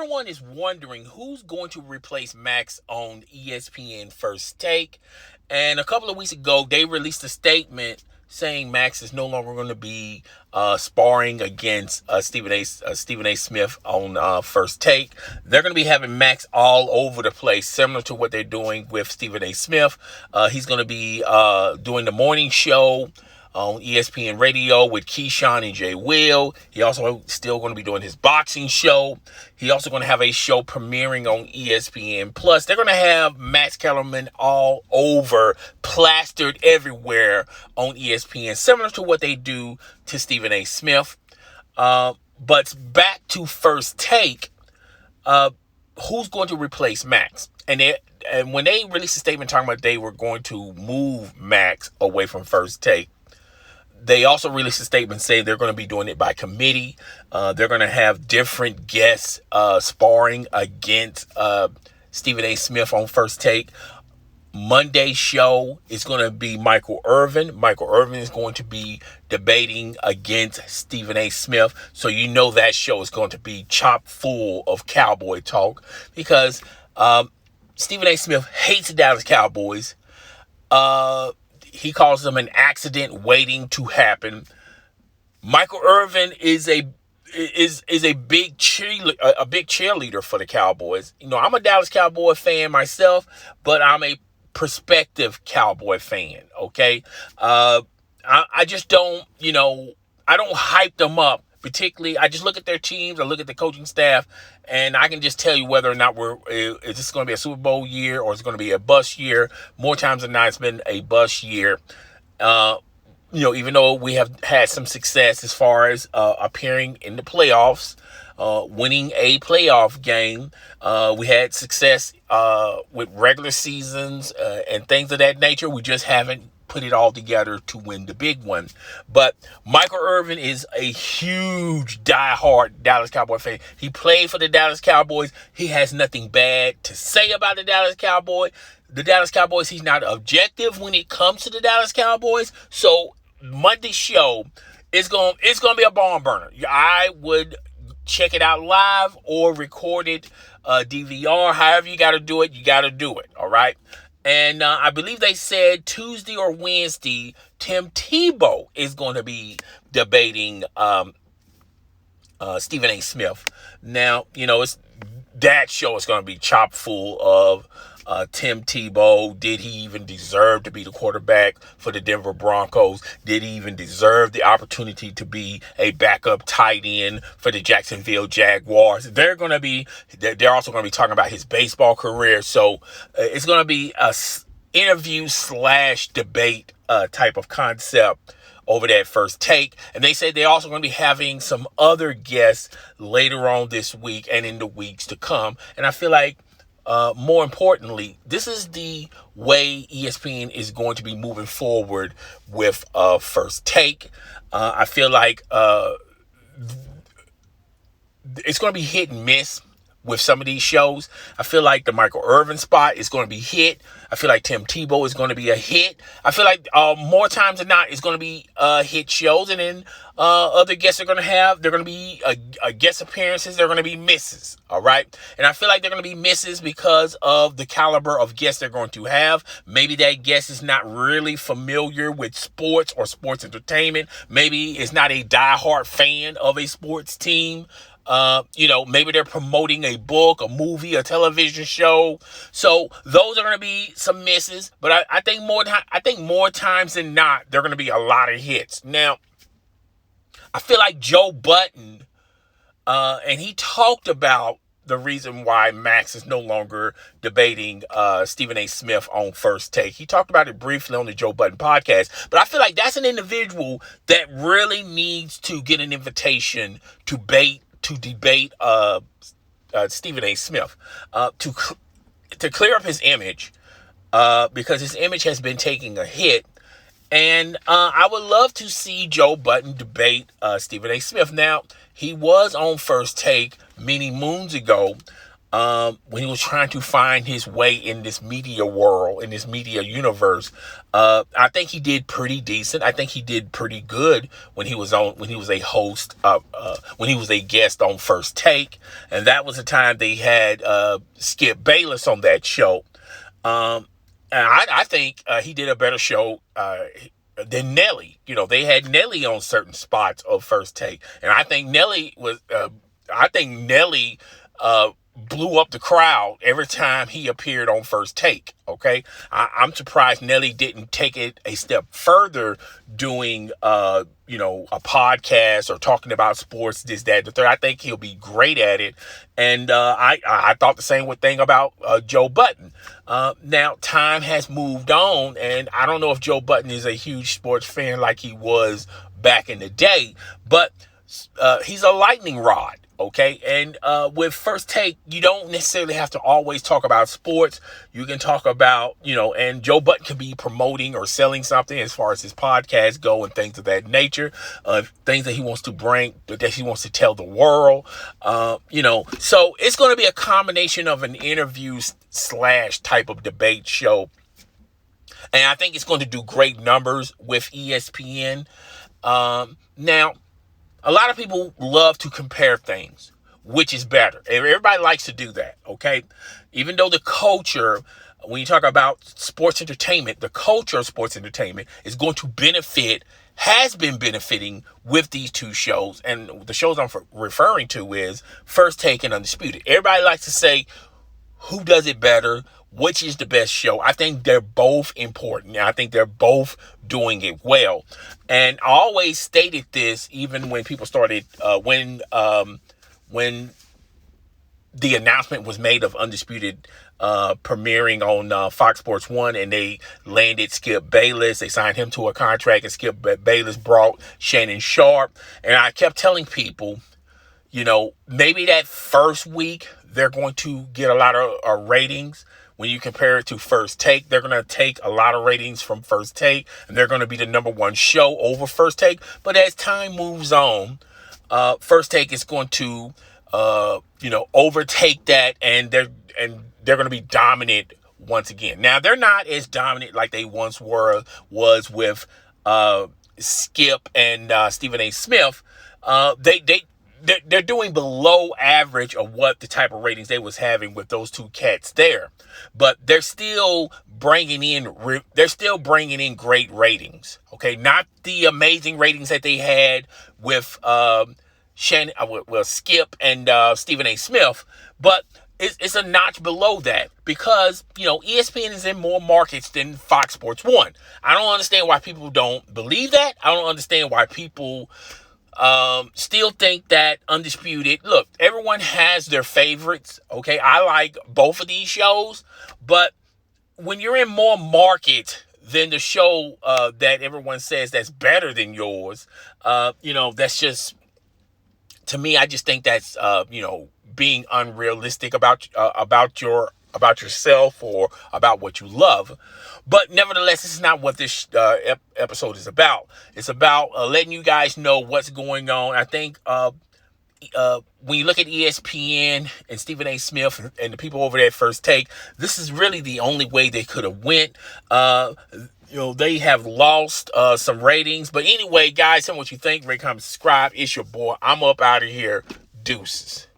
everyone is wondering who's going to replace Max on ESPN First Take. And a couple of weeks ago, they released a statement saying Max is no longer going to be sparring against Stephen A. Smith on First Take. They're going to be having Max all over the place, similar to what they're doing with Stephen A. Smith. He's going to be doing the morning show on ESPN Radio with Keyshawn and Jay Will. He also still going to be doing his boxing show. He also going to have a show premiering on ESPN Plus. They're going to have Max Kellerman all over, plastered everywhere on ESPN, similar to what they do to Stephen A. Smith. But back to First Take, who's going to replace Max? And when they released a statement talking about they were going to move Max away from First Take, they also released a statement saying they're going to be doing it by committee. They're going to have different guests sparring against Stephen A. Smith on First Take. Monday's show is going to be Michael Irvin. Michael Irvin is going to be debating against Stephen A. Smith. So you know that show is going to be chock full of Cowboy talk because Stephen A. Smith hates the Dallas Cowboys. He calls them an accident waiting to happen. Michael Irvin is a big cheerleader for the Cowboys. You know, I'm a Dallas Cowboy fan myself, but I'm a prospective Cowboy fan. Okay, I just don't, I don't hype them up. Particularly, I just look at their teams, I look at the coaching staff, and I can just tell you whether or not is this going to be a Super Bowl year or is it going to be a bust year. More times than not, it's been a bust year. Even though we have had some success as far as appearing in the playoffs, winning a playoff game. We had success with regular seasons and things of that nature. We just haven't put it all together to win the big one. But Michael Irvin is a huge diehard Dallas Cowboy fan. He played for the Dallas Cowboys. He has nothing bad to say about the Dallas Cowboys. The Dallas Cowboys, he's not objective when it comes to the Dallas Cowboys. So Monday's show is going to be a barn burner. I would check it out live or record it DVR. However you got to do it, you got to do it. All right. And I believe they said Tuesday or Wednesday, Tim Tebow is going to be debating Stephen A. Smith. Now, that show is going to be chock full of Tim Tebow. Did he even deserve to be the quarterback for the Denver Broncos? Did he even deserve the opportunity to be a backup tight end for the Jacksonville Jaguars? They're also going to be talking about his baseball career. So it's going to be a interview / debate type of concept over that First Take. And they say they're also going to be having some other guests later on this week and in the weeks to come. And I feel like more importantly, this is the way ESPN is going to be moving forward with First Take. I feel like it's going to be hit and miss with some of these shows. I feel like the Michael Irvin spot is going to be hit. I feel like Tim Tebow is going to be a hit. I feel like more times than not, it's going to be hit shows. And then other guests they're going to be guest appearances. They're going to be misses. All right. And I feel like they're going to be misses because of the caliber of guests they're going to have. Maybe that guest is not really familiar with sports or sports entertainment. Maybe is not a diehard fan of a sports team. Maybe they're promoting a book, a movie, a television show. So those are going to be some misses, but I think more times than not, they're going to be a lot of hits. Now, I feel like Joe Budden, and he talked about the reason why Max is no longer debating Stephen A. Smith on First Take. He talked about it briefly on the Joe Budden podcast, but I feel like that's an individual that really needs to get an invitation to debate Stephen A. Smith to clear up his image because his image has been taking a hit. And I would love to see Joe Budden debate Stephen A. Smith. Now, he was on First Take many moons ago, when he was trying to find his way in this media world, in this media universe. I think he did pretty decent. I think he did pretty good when he was a host, when he was a guest on First Take. And that was the time they had Skip Bayless on that show. And I think he did a better show than Nelly. They had Nelly on certain spots of First Take. And I think Nelly blew up the crowd every time he appeared on First Take. Okay, I'm surprised Nelly didn't take it a step further, doing a podcast or talking about sports, this, that, the third. I think he'll be great at it, and I thought the same thing about Joe Budden. Now time has moved on, and I don't know if Joe Budden is a huge sports fan like he was back in the day, but he's a lightning rod. Okay, and with First Take, you don't necessarily have to always talk about sports. You can talk about, and Joe Budden can be promoting or selling something as far as his podcast go and things of that nature, things that he wants to bring, that he wants to tell the world, So it's going to be a combination of an interview / type of debate show. And I think it's going to do great numbers with ESPN. Now, a lot of people love to compare things, which is better. Everybody likes to do that, okay? Even though the culture, when you talk about sports entertainment, the culture of sports entertainment is going to benefit, has been benefiting with these two shows. And the shows I'm referring to is First Take and Undisputed. Everybody likes to say, who does it better? Which is the best show? I think they're both important. I think they're both doing it well. And I always stated this, even when people started, when the announcement was made of Undisputed premiering on Fox Sports 1, and they landed Skip Bayless. They signed him to a contract, and Skip Bayless brought Shannon Sharp. And I kept telling people, maybe that first week they're going to get a lot of ratings. When you compare it to First Take, they're going to take a lot of ratings from First Take, and they're going to be the number one show over First Take. But as time moves on, First Take is going to, overtake that, and they're going to be dominant once again. Now, they're not as dominant like they once was with Skip and Stephen A. Smith. They're doing below average of what the type of ratings they was having with those two cats there, but they're still bringing in great ratings. Okay, not the amazing ratings that they had with Skip and Stephen A. Smith, but it's a notch below that, because ESPN is in more markets than Fox Sports 1. I don't understand why people don't believe that. I don't understand why people still think that Undisputed. Look, everyone has their favorites. Okay, I like both of these shows, but when you're in more markets than the show that everyone says that's better than yours, that's just, to me, I just think that's being unrealistic about yourself or about what you love. But nevertheless, this is not what this episode is about. It's about letting you guys know what's going on. I think when you look at ESPN and Stephen A. Smith and the people over there at First Take, this is really the only way they could have went. They have lost some ratings. But anyway, guys, tell me what you think. Rate, comment, subscribe. It's your boy. I'm up out of here. Deuces.